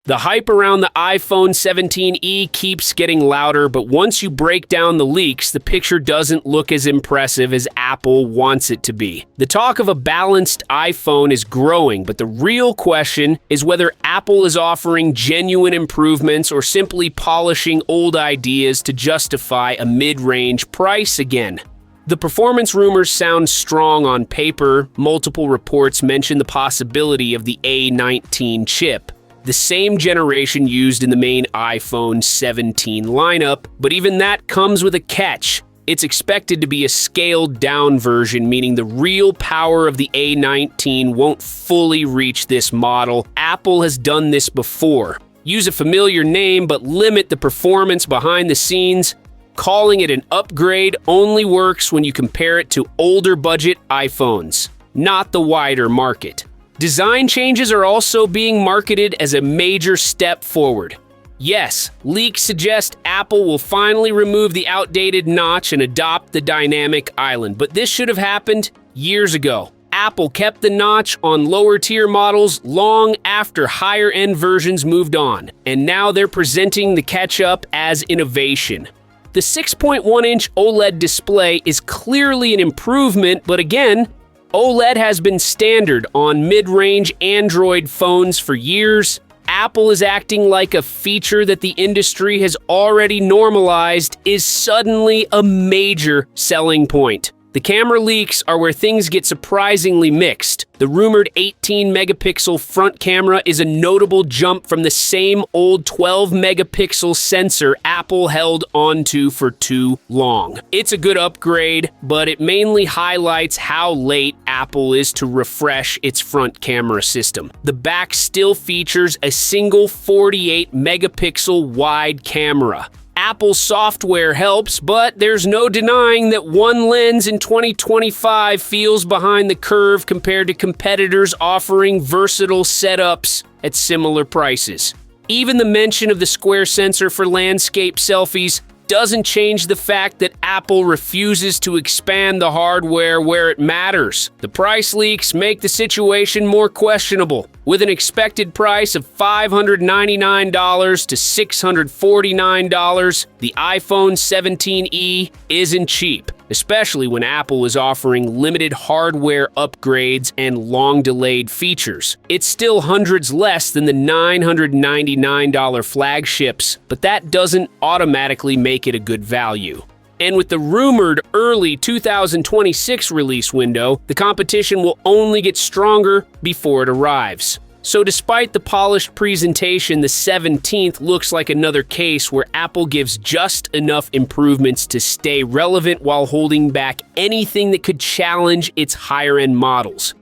The hype around the iPhone 17e keeps getting louder, but once you break down the leaks, the picture doesn't look as impressive as Apple wants it to be. The talk of a balanced iPhone is growing, but the real question is whether Apple is offering genuine improvements or simply polishing old ideas to justify a mid-range price again. The performance rumors sound strong on paper. Multiple reports mention the possibility of the A19 chip, the same generation used in the main iPhone 17 lineup, but even that comes with a catch. It's expected to be a scaled-down version, meaning the real power of the A19 won't fully reach this model. Apple has done this before. Use a familiar name, but limit the performance behind the scenes. Calling it an upgrade only works when you compare it to older budget iPhones, not the wider market. Design changes are also being marketed as a major step forward. Yes, leaks suggest Apple will finally remove the outdated notch and adopt the dynamic island, but this should have happened years ago. Apple kept the notch on lower-tier models long after higher-end versions moved on, and now they're presenting the catch-up as innovation. The 6.1-inch OLED display is clearly an improvement, but again, OLED has been standard on mid-range Android phones for years. Apple is acting like a feature that the industry has already normalized is suddenly a major selling point. The camera leaks are where things get surprisingly mixed. The rumored 18-megapixel front camera is a notable jump from the same old 12-megapixel sensor Apple held onto for too long. It's a good upgrade, but it mainly highlights how late Apple is to refresh its front camera system. The back still features a single 48-megapixel wide camera. Apple's software helps, but there's no denying that one lens in 2025 feels behind the curve compared to competitors offering versatile setups at similar prices. Even the mention of the square sensor for landscape selfies doesn't change the fact that Apple refuses to expand the hardware where it matters. The price leaks make the situation more questionable. With an expected price of $599 to $649, the iPhone 17e isn't cheap, especially when Apple is offering limited hardware upgrades and long-delayed features. It's still hundreds less than the $999 flagships, but that doesn't automatically make it a good value. And with the rumored early 2026 release window, the competition will only get stronger before it arrives. So despite the polished presentation, the 17th looks like another case where Apple gives just enough improvements to stay relevant while holding back anything that could challenge its higher-end models.